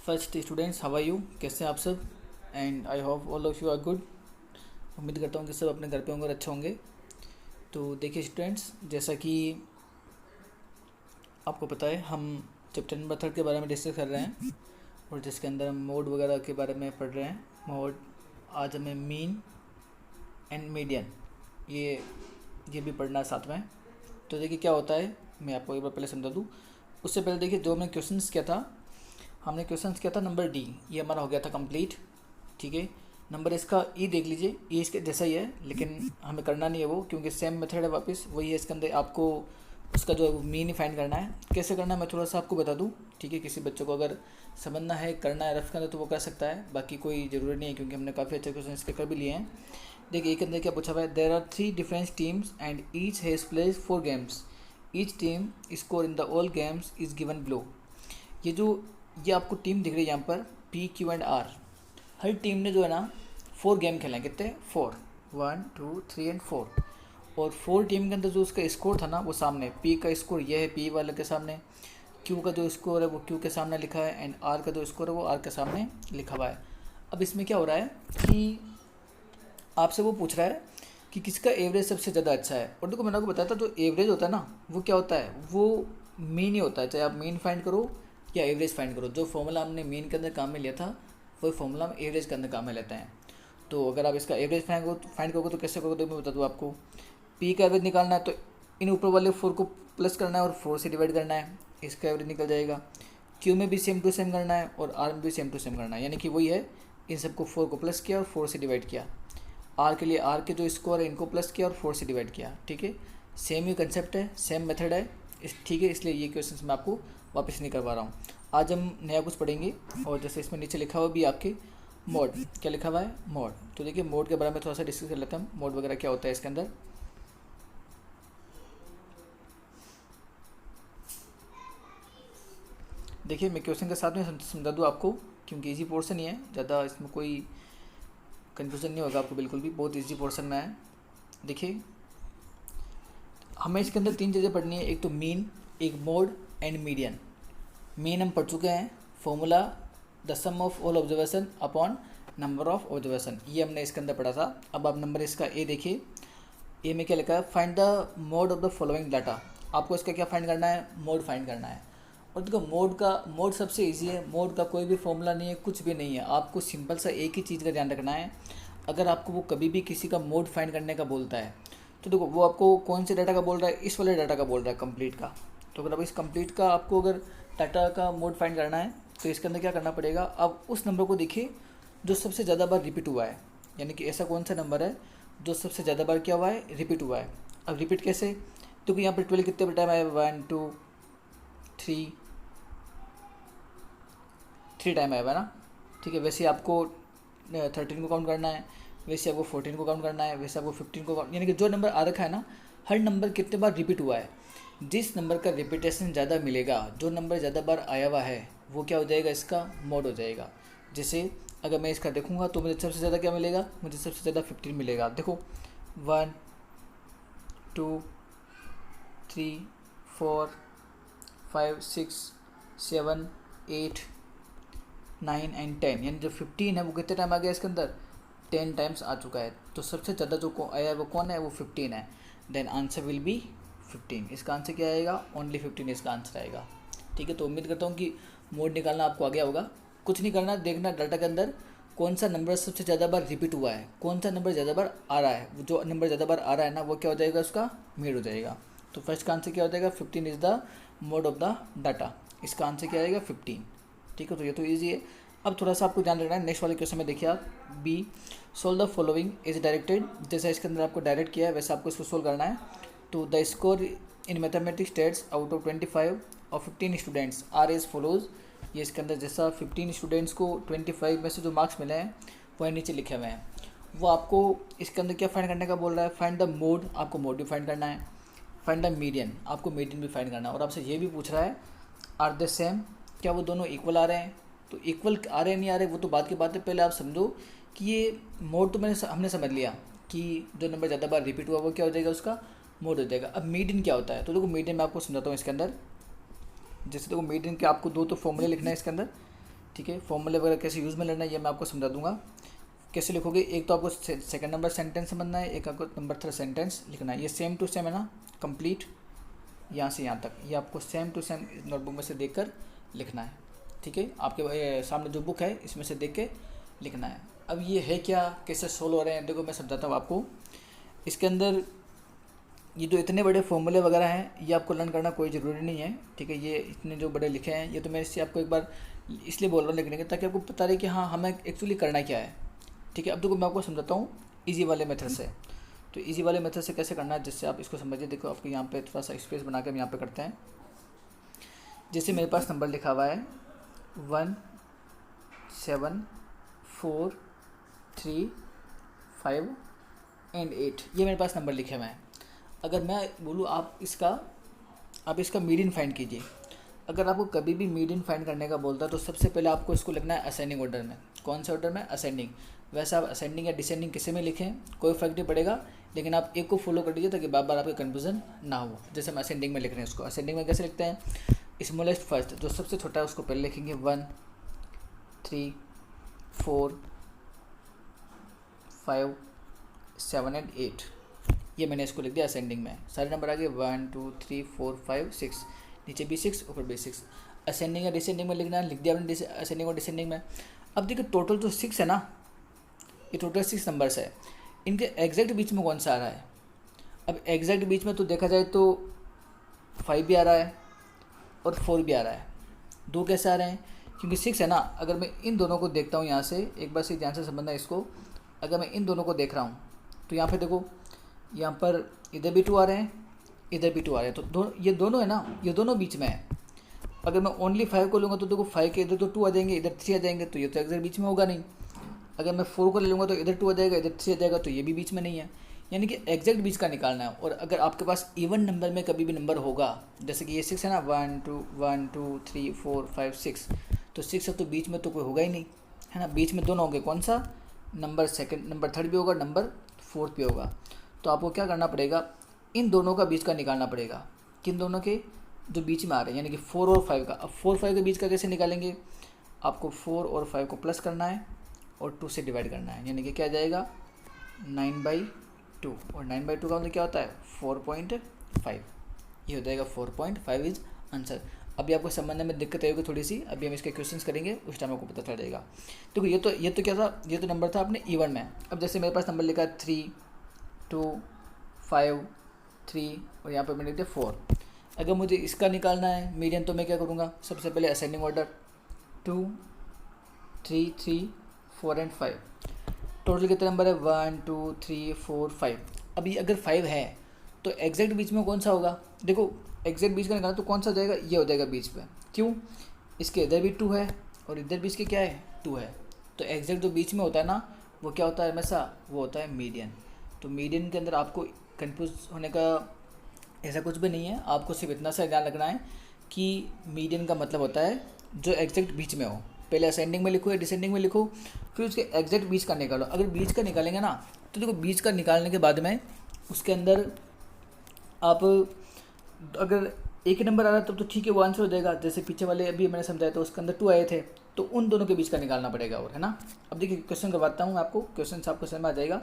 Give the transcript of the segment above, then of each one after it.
First students, how are you? कैसे हैं आप सब? And I hope all of you are good. उम्मीद करता हूँ कि सब अपने घर पे होंगे और अच्छे होंगे। तो देखिए स्टूडेंट्स, जैसा कि आपको पता है, हम चैप्टर नंबर 3 के बारे में डिस्कस कर रहे हैं और जिसके अंदर हम मोड वगैरह के बारे में पढ़ रहे हैं। मोड, आज हमें मीन एंड मीडियन ये भी पढ़ना है साथ में। तो देखिए क्या होता है, मैं आपको एक बार पहले समझा दूँ। उससे पहले देखिए, जो हमने क्वेश्चंस किया था, नंबर डी, ये हमारा हो गया था कंप्लीट। ठीक है, नंबर इसका ई देख लीजिए, ई इसके जैसा ही है, लेकिन हमें करना नहीं है वो, क्योंकि सेम मेथड है, वापस वही है। इसके अंदर आपको उसका जो मीन ही फाइंड करना है। कैसे करना है मैं थोड़ा सा आपको बता दूं। ठीक है, किसी बच्चों को अगर समझना है, करना है रफ करना, तो वो कर सकता है, बाकी कोई ज़रूरी नहीं है, क्योंकि हमने काफ़ी अच्छे क्वेश्चन इसके कर भी लिए हैं। देखिए एक अंदर क्या पूछा हुआ है, there are 3 different teams and each has played 4 games, each team score in the all games is given below. ये आपको टीम दिख रही है यहाँ पर, पी क्यू एंड आर। हर टीम ने जो है ना 4 गेम खेले हैं। कितने? 4, 1 2 3 एंड 4। और 4 टीम के अंदर जो उसका स्कोर था ना, वो सामने पी का स्कोर ये है पी वाले के सामने, क्यू का जो स्कोर है वो क्यू के सामने लिखा है, एंड आर का जो स्कोर है वो आर के सामने लिखा हुआ है। अब इसमें क्या हो रहा है कि आपसे वो पूछ रहा है कि किसका एवरेज सबसे ज़्यादा अच्छा है। और देखो, मैंने आपको बताया था, जो एवरेज होता है ना, वो क्या होता है, वो मीन ही होता है। चाहे आप मीन फाइंड करो या एवरेज फाइंड करो, जो फॉर्मूला हमने मीन के अंदर काम में लिया था, वही फॉर्मूला हम एवरेज के अंदर काम में लेते हैं। तो अगर आप इसका एवरेज फाइंड करोगे तो कैसे करोगे, तो मैं बता दूँ आपको। पी का एवरेज निकालना है तो इन ऊपर वाले 4 को प्लस करना है और 4 से डिवाइड करना है, इसका एवरेज निकल जाएगा। क्यू में भी सेम टू सेम करना है और आर में भी सेम टू सेम करना है, यानी कि वही है, इन सबको 4 को प्लस किया और 4 से डिवाइड किया। आर के लिए आर के जो स्कोर है इनको प्लस किया और 4 से डिवाइड किया। ठीक है, सेम ही कंसेप्ट है, सेम मेथड है ठीक है, इसलिए ये क्वेश्चन मैं आपको वापस नहीं करवा रहा हूँ। आज हम नया कुछ पढ़ेंगे, और जैसे इसमें नीचे लिखा हुआ भी आपके मोड, क्या लिखा हुआ है, मोड। तो देखिए मोड के बारे में थोड़ा सा डिस्कस कर लेते हैं हम, मोड वगैरह क्या होता है इसके अंदर। देखिए मैं क्वेश्चन के साथ में समझा दूँ आपको, क्योंकि इजी पोर्शन ही है, ज़्यादा इसमें कोई कन्फ्यूज़न नहीं होगा आपको, बिल्कुल भी बहुत इजी पोर्शन में है। देखिए हमें इसके अंदर 3 चीज़ें पढ़नी है, एक तो मीन, एक मोड एंड मीडियन। मीन हम पढ़ चुके हैं, formula the sum of all observation upon number of observation, ये हमने इसके अंदर पढ़ा था। अब आप नंबर इसका ए देखिए, ए में क्या लिखा है, find the mode of the following data. आपको इसका क्या फाइंड करना है, मोड फाइंड करना है। और देखो मोड सबसे इजी है, मोड का कोई भी फॉर्मूला नहीं है, कुछ भी नहीं है। आपको सिंपल सा एक ही चीज़ का ध्यान रखना है। अगर आपको वो कभी भी किसी का मोड फाइंड करने का बोलता है, तो देखो वो आपको कौन से डाटा का बोल रहा है, इस वाले डाटा का बोल रहा है, कंप्लीट का। तो अगर अब इस कंप्लीट का आपको अगर डाटा का मोड फाइंड करना है, तो इसके अंदर क्या करना पड़ेगा, अब उस नंबर को देखिए जो सबसे ज़्यादा बार रिपीट हुआ है, यानी कि ऐसा कौन सा नंबर है जो सबसे ज़्यादा बार क्या हुआ है, रिपीट हुआ है। अब रिपीट कैसे, क्योंकि यहाँ पर 12 कितने टाइम आया, 1 2 3 टाइम आया हुआ है ना। ठीक है, वैसे आपको 13 को काउंट करना है, वैसे आपको 14 को काउंट करना है, वैसे आपको 15 को काउंट, यानी कि जो नंबर आ रखा है ना, हर नंबर कितने बार रिपीट हुआ है। जिस नंबर का रिपीटेशन ज़्यादा मिलेगा, जो नंबर ज़्यादा बार आया हुआ है, वो क्या हो जाएगा, इसका मोड हो जाएगा। जैसे अगर मैं इसका देखूंगा तो मुझे सबसे ज़्यादा क्या मिलेगा, मुझे सबसे ज़्यादा 15 मिलेगा। देखो 1 2 3 4 5 6 7 8 9 एंड 10, यानी जो 15 है वो कितने टाइम आ गया इसके अंदर, 10 टाइम्स आ चुका है। तो सबसे ज़्यादा जो आया है वो कौन है, वो 15 है। Then answer will be 15। इसका आंसर क्या आएगा, ओनली 15 इसका आंसर आएगा। ठीक है, तो उम्मीद करता हूँ कि मोड निकालना आपको आ गया होगा। कुछ नहीं करना, देखना डाटा के अंदर कौन सा नंबर सबसे ज़्यादा बार रिपीट हुआ है, कौन सा नंबर ज़्यादा बार आ रहा है। जो नंबर ज़्यादा बार आ रहा है ना, वो क्या हो जाएगा, उसका मोड हो जाएगा। तो फर्स्ट का आंसर क्या हो जाएगा, 15 is the mode of the data. इसका आंसर क्या आएगा, 15। ठीक है, तो ये तो ईजी है। अब थोड़ा सा आपको ध्यान रखना है, नेक्स्ट वाले क्वेश्चन में देखिए आप, b, solve the following is directed. जैसा इसके अंदर आपको डायरेक्ट किया है वैसे आपको इसको सोल्व करना है। तो the score in mathematics states out of 25 और 15 स्टूडेंट्स आर एज फॉलोज। ये इसके अंदर जैसा 15 स्टूडेंट्स को 25 में से जो मार्क्स मिले हैं वह नीचे लिखे हुए हैं। वो आपको इसके अंदर क्या फाइंड करने का बोल रहा है, फाइंड द मोड, आपको मोड भी फाइंड करना है, फाइंड द मीडियन, आपको मीडियन भी फाइंड करना है। और आपसे ये भी पूछ रहा है आर द सेम, क्या वो दोनों इक्वल आ रहे हैं। तो इक्वल आ रहे नहीं आ रहे वो तो बात की बात है, पहले आप समझो कि ये मोड तो हमने समझ लिया कि जो नंबर ज़्यादा बार रिपीट हुआ वो क्या हो जाएगा, उसका मोड हो जाएगा। अब मीडियन क्या होता है, तो देखो मीडियन मैं आपको समझाता हूँ इसके अंदर। जैसे देखो मीडियन के आपको 2 तो फॉर्मूले लिखना है इसके अंदर। ठीक है। फॉर्मूले वगैरह कैसे यूज़ में लेना है ये मैं आपको समझा दूंगा। कैसे लिखोगे, एक तो आपको सेकंड नंबर सेंटेंस समझना है, एक आपको नंबर थर्ड सेंटेंस लिखना है। ये सेम टू सेम है ना, कंप्लीट यहाँ से यहाँ तक, ये आपको सेम टू सेम नोटबुक में से देखकर लिखना है, ठीक है। आपके सामने जो बुक है इसमें से देख के लिखना है। अब ये है क्या, कैसे सोल्व हो रहे हैं, देखो मैं समझाता हूँ आपको। इसके अंदर ये जो इतने बड़े फॉर्मूले वगैरह हैं ये आपको लर्न करना कोई ज़रूरी नहीं है, ठीक है। ये इतने जो बड़े लिखे हैं ये तो मैं इससे आपको एक बार इसलिए बोल रहा हूँ लिखने के, ताकि आपको पता रहे कि हाँ हमें एक्चुअली करना क्या है, ठीक है। अब देखो मैं आपको समझाता हूँ ईजी वाले मेथड से। तो ईजी वाले मेथड से कैसे करना है जिससे आप इसको समझिए। देखो आपको यहाँ पे थोड़ा सा स्पेस बना के हम यहाँ पे करते हैं। जैसे मेरे पास नंबर लिखा हुआ है 1 7 4 3 5 एंड 8, ये मेरे पास नंबर लिखे हुए हैं। अगर मैं बोलूँ आप इसका मीडियन फाइंड कीजिए। अगर आपको कभी भी मीडियन फाइंड करने का बोलता है तो सबसे पहले आपको इसको लिखना है असेंडिंग ऑर्डर में। कौन से ऑर्डर में? असेंडिंग। वैसे आप असेंडिंग या डिसेंडिंग किसी में लिखें कोई फर्क नहीं पड़ेगा, लेकिन आप एक को फॉलो कर लीजिए ताकि बार बार आपको कन्फ्यूजन ना हो। जैसे हम असेंडिंग में लिख रहे हैं उसको, असेंडिंग में कैसे लिखते हैं? स्मॉलेस्ट फर्स्ट, जो सबसे छोटा है उसको पहले लिखेंगे 1 3 4 5 7 एंड 8, ये मैंने इसको लिख दिया असेंडिंग में। सारे नंबर आगे 1 2 3 4 5 6, नीचे भी 6 ऊपर भी 6। असेंडिंग या डिसेंडिंग में लिखना लिख दिया आपने असेंडिंग और डिसेंडिंग में। अब देखिए टोटल जो 6 है ना, ये टोटल 6 नंबर्स है, इनके एग्जैक्ट बीच में कौन सा आ रहा है? अब एग्जैक्ट बीच में तो देखा जाए तो 5 भी आ रहा है और 4 भी आ रहा है। दो कैसे आ रहे हैं? क्योंकि 6 है ना, अगर मैं इन दोनों को देखता हूँ यहाँ से, एक बार से ध्यान से समझना इसको। अगर मैं इन दोनों को देख रहा हूँ तो यहाँ पे देखो, यहाँ पर इधर भी 2 आ रहे हैं, इधर भी 2 आ रहे हैं, तो ये दोनों है ना, ये दोनों बीच में है। अगर मैं ओनली 5 को लूँगा तो देखो 5 के इधर तो 2 आ जाएंगे, इधर 3 आ जाएंगे, तो ये तो एग्जैक्ट बीच में होगा नहीं। अगर मैं 4 को ले लूँगा तो इधर 2 आ जाएगा, इधर 3 आ जाएगा, तो ये भी बीच में नहीं है। यानी कि एग्जैक्ट बीच का निकालना है। और अगर आपके पास इवन नंबर में कभी भी नंबर होगा, जैसे कि ये 6 है ना, 1 2 3 4 5 6, तो 6 है तो बीच में तो कोई होगा ही नहीं, है ना। बीच में दोनों होंगे, कौन सा? नंबर सेकंड, नंबर थर्ड भी होगा, नंबर फोर्थ भी होगा। तो आपको क्या करना पड़ेगा? इन दोनों का बीच का निकालना पड़ेगा। किन दोनों के? जो बीच में आ रहे हैं, यानी कि 4 और 5 का। अब 4 5 के बीच का कैसे निकालेंगे? आपको 4 और 5 को प्लस करना है और 2 से डिवाइड करना है, यानी कि क्या आ जाएगा? 9/2। और 9/2 का मतलब क्या होता है? 4.5। ये हो जाएगा 4.5 इज आंसर। अभी आपको समझने में दिक्कत आएगी थोड़ी सी, अभी हम इसके क्वेश्चंस करेंगे, उस टाइम आपको पता चल जाएगा। देखो ये तो क्या था? ये तो नंबर था अपने इवन में। अब जैसे मेरे पास नंबर लिखा है 3 2 5 3 और यहाँ पर मैंने लिख दिया 4। अगर मुझे इसका निकालना है मीडियन, तो मैं क्या करूँगा? सबसे पहले असेंडिंग ऑर्डर 2 3 3 4 एंड 5। टोटल कितने नंबर है? 1 2 3 4 5। अभी अगर 5 है तो एग्जैक्ट बीच में कौन सा होगा? देखो एग्जैक्ट बीच का निकालना तो कौन सा हो जाएगा? ये हो जाएगा बीच में। क्यों? इसके इधर भी 2 है और इधर भी इसके क्या है? 2 है। तो एग्जैक्ट जो बीच में होता है ना, वो क्या होता है हमेशा? वो होता है मीडियन। तो मीडियन के अंदर आपको कंफ्यूज होने का ऐसा कुछ भी नहीं है। आपको सिर्फ इतना सा ध्यान रखना है कि मीडियन का मतलब होता है जो एग्जैक्ट बीच में हो। पहले असेंडिंग में लिखो या डिसेंडिंग में लिखो, फिर उसके एग्जैक्ट बीच का निकालो। अगर बीच का निकालेंगे ना, तो देखो बीच का निकालने के बाद में उसके अंदर आप अगर एक ही नंबर आ रहा है तब तो ठीक है, वो आंसर हो जाएगा। जैसे पीछे वाले अभी मैंने समझाया तो उसके अंदर 2 आए थे, तो उन दोनों के बीच का निकालना पड़ेगा, और है ना। अब देखिए क्वेश्चन करवाता हूँ आपको, क्वेश्चन आपको समझ में आ जाएगा।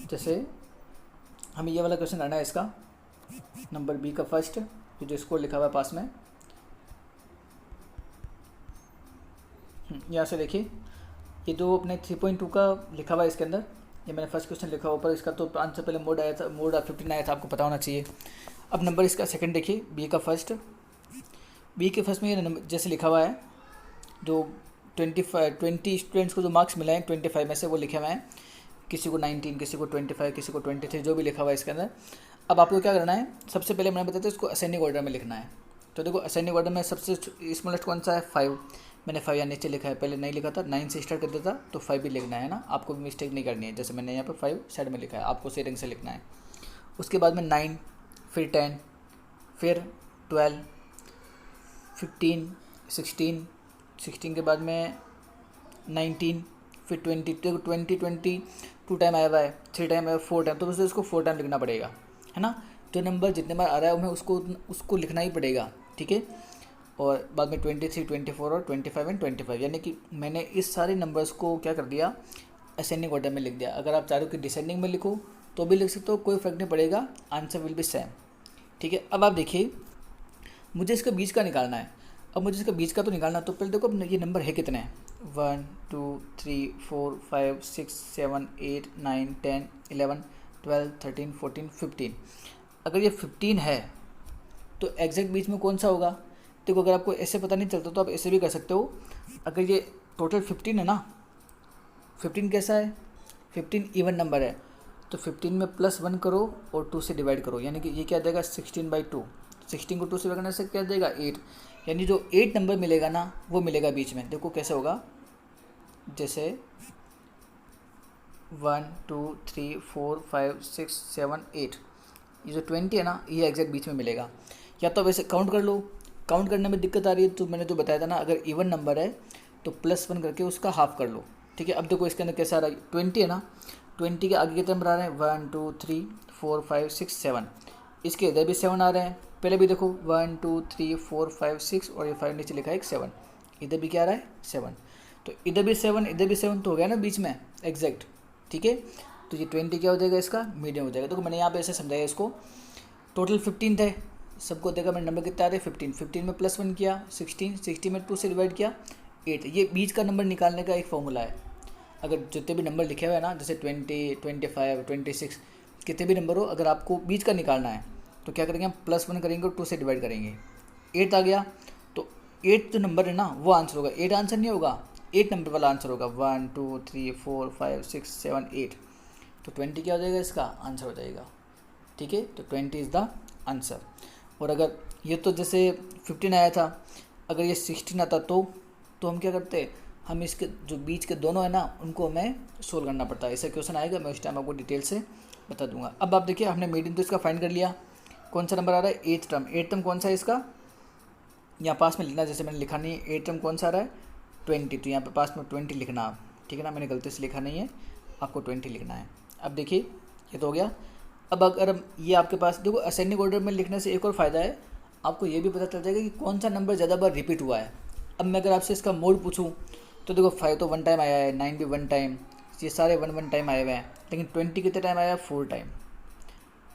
जैसे हमें ये वाला क्वेश्चन करना है, इसका नंबर बी का फर्स्ट जो स्कोर लिखा हुआ है पास में, यहाँ से देखिए ये जो अपने 3.2 का लिखा हुआ है इसके अंदर, ये मैंने फर्स्ट क्वेश्चन लिखा हुआ ऊपर। इसका तो आंसर पहले मोड आया था, मोड 15 आया था, आपको पता होना चाहिए। अब नंबर इसका सेकंड देखिए, बी का फर्स्ट। बी के फर्स्ट में ये नंबर जैसे लिखा हुआ है, जो 20 स्टूडेंट्स को जो मार्क्स मिले हैं 25 में से, वो लिखे हुए हैं। किसी को 19, किसी को 25, किसी को 23, जो भी लिखा हुआ है इसके अंदर। अब आपको क्या करना है? सबसे पहले मैंने बताया था इसको असेंडिंग ऑर्डर में लिखना है। तो देखो असेंडिंग ऑर्डर में सबसे स्मॉलेस्ट कौन सा है? 5। मैंने 5 यहाँ नीचे लिखा है, पहले नहीं लिखा था, 9 से स्टार्ट कर देता तो 5 भी लिखना है ना। आपको भी मिस्टेक नहीं करनी है, जैसे मैंने यहाँ पर 5 साइड में लिखा है, आपको सेटिंग से लिखना है। उसके बाद में 9, फिर 10, फिर 12, 15, 16 के बाद में 19, फिर 20। देखो 20 2 टाइम आया हुआ है, 3 टाइम आया, 4 टाइम, तो बस इसको 4 टाइम लिखना पड़ेगा, है ना। जो नंबर जितने बार आ रहा है हमें उसको लिखना ही पड़ेगा, ठीक है। और बाद में 23, 24 और 25 एंड 25, यानी कि मैंने इस सारे नंबर्स को क्या कर दिया, असेंडिंग ऑर्डर में लिख दिया। अगर आप चारों की डिसेंडिंग में लिखो तो भी लिख सकते हो, कोई फ़र्क नहीं पड़ेगा, आंसर विल बी सेम। ठीक है, अब आप देखिए मुझे इसका बीच का निकालना है। अब मुझे इसका बीच का तो निकालना, तो पहले देखो अब ये नंबर है कितने हैं, 1 2 3 4 5 6 7 8 9 10 11 12 13 14 15। अगर ये 15 है तो एग्जैक्ट बीच में कौन सा होगा। देखो अगर आपको ऐसे पता नहीं चलता तो आप ऐसे भी कर सकते हो। अगर ये टोटल 15 है ना, 15 कैसा है, 15 इवन नंबर है, तो 15 में +1 करो और 2 से डिवाइड करो, यानी कि ये क्या देगा 16/2। 16 को 2 से करने से क्या देगा 8, यानी जो 8 नंबर मिलेगा ना वो मिलेगा बीच में। देखो कैसे होगा, जैसे 1 2 3 4 5 6 7 8, ये जो 20 है ना ये एग्जैक्ट बीच में मिलेगा। या तो वैसे काउंट कर लो, काउंट करने में दिक्कत आ रही है तो मैंने जो बताया था ना, अगर इवन नंबर है तो +1 करके उसका हाफ कर लो। ठीक है, अब देखो इसके अंदर कैसा आ रहा है, 20 है ना, 20 के आगे कितने नंबर आ रहे हैं, 1 2 3 4 5 6 7, इसके इधर भी 7 आ रहे हैं। पहले भी देखो 1 2 3 4 5 6 और ये 5 नीचे लिखा है एक 7, इधर भी क्या आ रहा है 7, तो इधर भी 7 इधर भी 7, तो हो गया ना बीच में एग्जैक्ट। ठीक है, तो ये 20 क्या हो जाएगा, इसका मीडियम हो जाएगा। देखो मैंने यहाँ पे ऐसे समझाया इसको, टोटल 15 थे, सबको देखा मैंने नंबर कितना आ रहे हैं 15, 15 में +1 किया 16, 60 में 2 से डिवाइड किया 8। ये बीच का नंबर निकालने का एक फॉर्मूला है। अगर जितने भी नंबर लिखे हुए हैं ना, जैसे 20 25 26 कितने भी नंबर हो, अगर आपको बीच का निकालना है तो क्या करेंगे हम, +1 करेंगे और 2 से डिवाइड करेंगे, 8 आ गया, तो 8 जो नंबर है ना वो आंसर होगा। 8 आंसर नहीं होगा, 8 नंबर वाला आंसर होगा, 1 2 3 4 5 6 7 8, तो 20 क्या हो जाएगा, इसका आंसर हो जाएगा। ठीक है, तो 20 इज़ द आंसर। और अगर ये तो जैसे 15 आया था, अगर ये 16 आता तो हम क्या करते, हम इसके जो बीच के दोनों है ना उनको हमें सोल्व करना पड़ता है। ऐसा क्वेश्चन आएगा, मैं उस टाइम आपको डिटेल से बता दूंगा। अब आप देखिए हमने मीडियन तो इसका फाइंड कर लिया, कौन सा नंबर आ रहा है, 8th टर्म। 8th टर्म कौन सा है इसका, यहाँ पास में लिखना, जैसे मैंने लिखा नहीं है 8th टर्म कौन सा आ रहा है 20, तो यहाँ पे पास में 20 लिखना आप। ठीक है ना, मैंने गलती से लिखा नहीं है, आपको 20 लिखना है। अब देखिए ये तो हो गया। अब अगर ये आपके पास देखो असेंडिंग ऑर्डर में लिखने से एक और फ़ायदा है, आपको ये भी पता चल जाएगा कि कौन सा नंबर ज़्यादा बार रिपीट हुआ है। अब मैं अगर आपसे इसका मोड पूछूं तो देखो 5 तो 1 टाइम आया है, 9 भी 1 टाइम, ये सारे 1 टाइम आए हुए हैं, लेकिन 20 कितने टाइम आया है, 4 टाइम,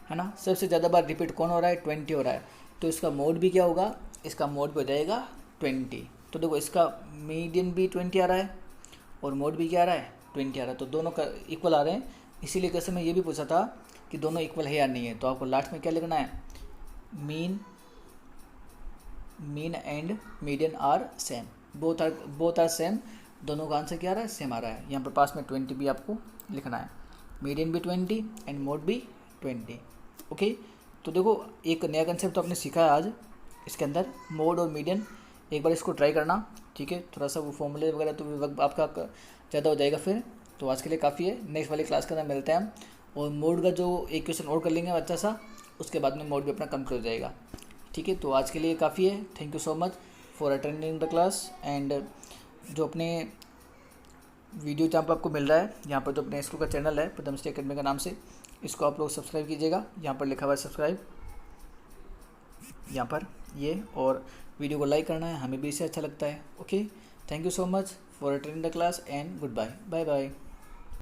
है ना। सबसे ज़्यादा बार रिपीट कौन हो रहा है, 20 हो रहा है, तो इसका मोड भी क्या होगा, इसका मोड भी हो जाएगा 20। तो देखो इसका मीडियन भी 20 आ रहा है और मोड भी क्या आ रहा है 20 आ रहा है, तो दोनों का इक्वल आ रहे हैं। इसीलिए कैसे मैं ये भी पूछा था कि दोनों इक्वल है या नहीं है, तो आपको लास्ट में क्या लिखना है, mean and median are same, both are same, दोनों का आंसर क्या आ रहा है, सेम आ रहा है। यहाँ पर पास में 20 भी आपको लिखना है, मीडियन भी 20 एंड मोड भी 20। ओके, तो देखो एक नया कंसेप्ट तो आपने सीखा है आज इसके अंदर, मोड और मीडियन। एक बार इसको ट्राई करना, ठीक है, थोड़ा सा वो फॉर्मूले वगैरह तो वक्त आपका ज़्यादा हो जाएगा फिर। तो आज के लिए काफ़ी है, नेक्स्ट वाली क्लास के अंदर मिलते हैं हम, और मोड का जो एक क्वेश्चन और कर लेंगे अच्छा सा, उसके बाद में मोड भी अपना कंप्लीट हो जाएगा। ठीक है, तो आज के लिए काफ़ी है। Thank you so much for attending the class. And जो अपने वीडियो जहाँ पर आपको मिल रहा है, यहाँ पर जो अपने स्कूल का चैनल है पद्मश्री अकेडमी के नाम से, इसको आप लोग सब्सक्राइब कीजिएगा। यहाँ पर लिखा हुआ है सब्सक्राइब, यहाँ पर ये, और वीडियो को लाइक करना है, हमें भी इससे अच्छा लगता है। Okay, thank you so much for attending the class and good bye, bye bye.